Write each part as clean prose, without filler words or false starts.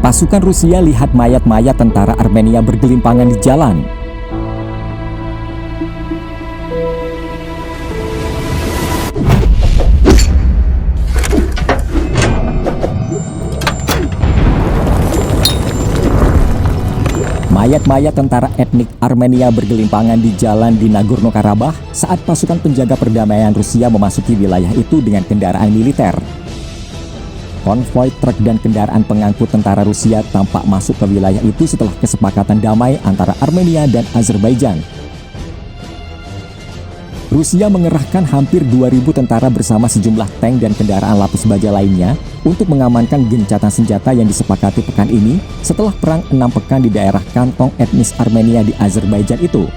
Pasukan Rusia lihat mayat-mayat tentara Armenia bergelimpangan di jalan. Mayat-mayat tentara etnik Armenia bergelimpangan di jalan di Nagorno-Karabakh saat pasukan penjaga perdamaian Rusia memasuki wilayah itu dengan kendaraan militer. Konvoi truk dan kendaraan pengangkut tentara Rusia tampak masuk ke wilayah itu setelah kesepakatan damai antara Armenia dan Azerbaijan. Rusia mengerahkan hampir 2.000 tentara bersama sejumlah tank dan kendaraan lapis baja lainnya untuk mengamankan gencatan senjata yang disepakati pekan ini setelah perang 6 pekan di daerah kantong etnis Armenia di Azerbaijan itu.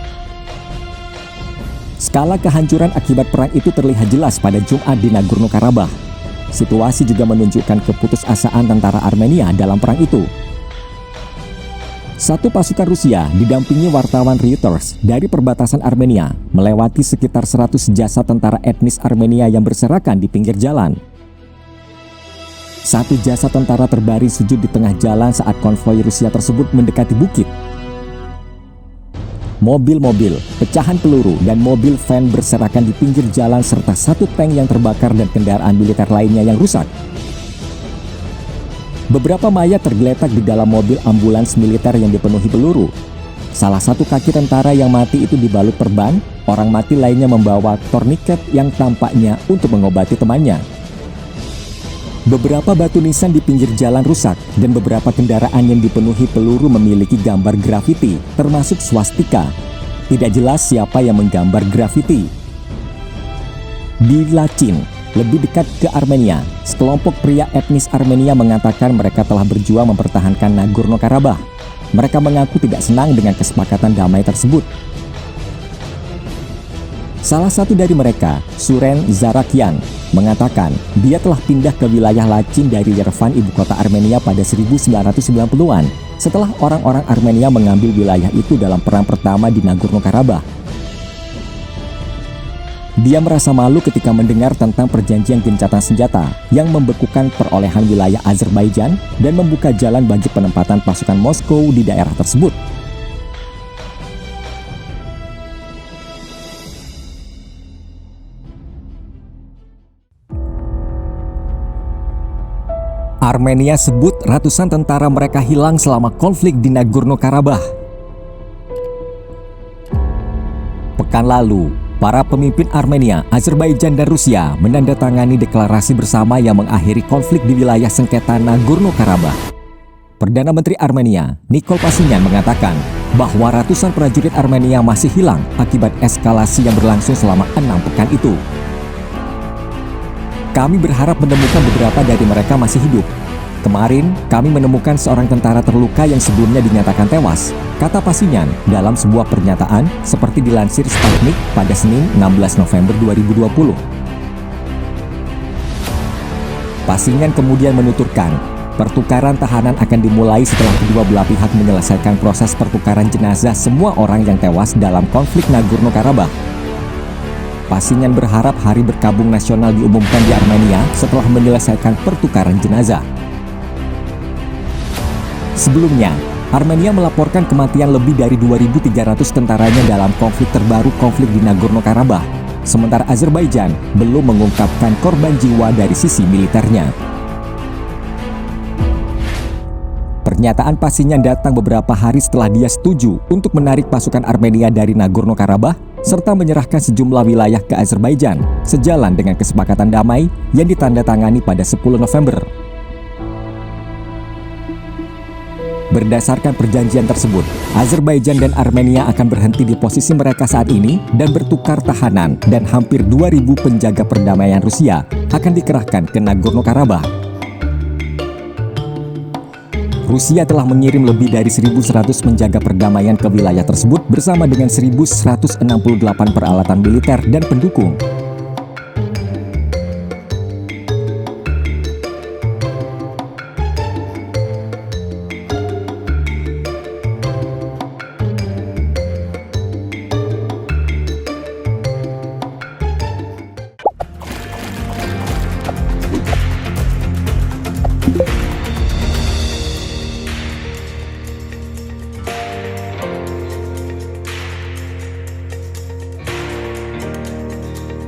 Skala kehancuran akibat perang itu terlihat jelas pada Jumat di Nagorno-Karabakh. Situasi juga menunjukkan keputusasaan tentara Armenia dalam perang itu. Satu pasukan Rusia didampingi wartawan Reuters dari perbatasan Armenia melewati sekitar 100 jasad tentara etnis Armenia yang berserakan di pinggir jalan. Satu jasad tentara terbaring sujud di tengah jalan saat konvoi Rusia tersebut mendekati bukit. Mobil-mobil, pecahan peluru, dan mobil van berserakan di pinggir jalan serta satu tank yang terbakar dan kendaraan militer lainnya yang rusak. Beberapa mayat tergeletak di dalam mobil ambulans militer yang dipenuhi peluru. Salah satu kaki tentara yang mati itu dibalut perban, orang mati lainnya membawa torniket yang tampaknya untuk mengobati temannya. Beberapa batu nisan di pinggir jalan rusak dan beberapa kendaraan yang dipenuhi peluru memiliki gambar grafiti, termasuk swastika. Tidak jelas siapa yang menggambar grafiti. Di Lachin, lebih dekat ke Armenia, sekelompok pria etnis Armenia mengatakan mereka telah berjuang mempertahankan Nagorno-Karabakh. Mereka mengaku tidak senang dengan kesepakatan damai tersebut. Salah satu dari mereka, Suren Zarakian, mengatakan dia telah pindah ke wilayah Lachin dari Yerevan, ibu kota Armenia pada 1990-an setelah orang-orang Armenia mengambil wilayah itu dalam perang pertama di Nagorno-Karabakh. Dia merasa malu ketika mendengar tentang perjanjian gencatan senjata yang membekukan perolehan wilayah Azerbaijan dan membuka jalan bagi penempatan pasukan Moskow di daerah tersebut. Armenia sebut ratusan tentara mereka hilang selama konflik di Nagorno-Karabakh. Pekan lalu, para pemimpin Armenia, Azerbaijan, dan Rusia menandatangani deklarasi bersama yang mengakhiri konflik di wilayah sengketa Nagorno-Karabakh. Perdana Menteri Armenia, Nikol Pashinyan, mengatakan bahwa ratusan prajurit Armenia masih hilang akibat eskalasi yang berlangsung selama 6 pekan itu. Kami berharap menemukan beberapa dari mereka masih hidup. Kemarin, kami menemukan seorang tentara terluka yang sebelumnya dinyatakan tewas, kata Pashinyan dalam sebuah pernyataan seperti dilansir Sputnik pada Senin 16 November 2020. Pashinyan kemudian menuturkan, pertukaran tahanan akan dimulai setelah kedua belah pihak menyelesaikan proses pertukaran jenazah semua orang yang tewas dalam konflik Nagorno-Karabakh. Pashinyan berharap hari berkabung nasional diumumkan di Armenia setelah menyelesaikan pertukaran jenazah. Sebelumnya, Armenia melaporkan kematian lebih dari 2.300 tentaranya dalam konflik terbaru konflik di Nagorno-Karabakh, sementara Azerbaijan belum mengungkapkan korban jiwa dari sisi militernya. Pernyataan Pashinyan datang beberapa hari setelah dia setuju untuk menarik pasukan Armenia dari Nagorno-Karabakh serta menyerahkan sejumlah wilayah ke Azerbaijan sejalan dengan kesepakatan damai yang ditandatangani pada 10 November. Berdasarkan perjanjian tersebut, Azerbaijan dan Armenia akan berhenti di posisi mereka saat ini dan bertukar tahanan, dan hampir 2.000 penjaga perdamaian Rusia akan dikerahkan ke Nagorno-Karabakh. Rusia telah mengirim lebih dari 1.100 penjaga perdamaian ke wilayah tersebut bersama dengan 1.168 peralatan militer dan pendukung.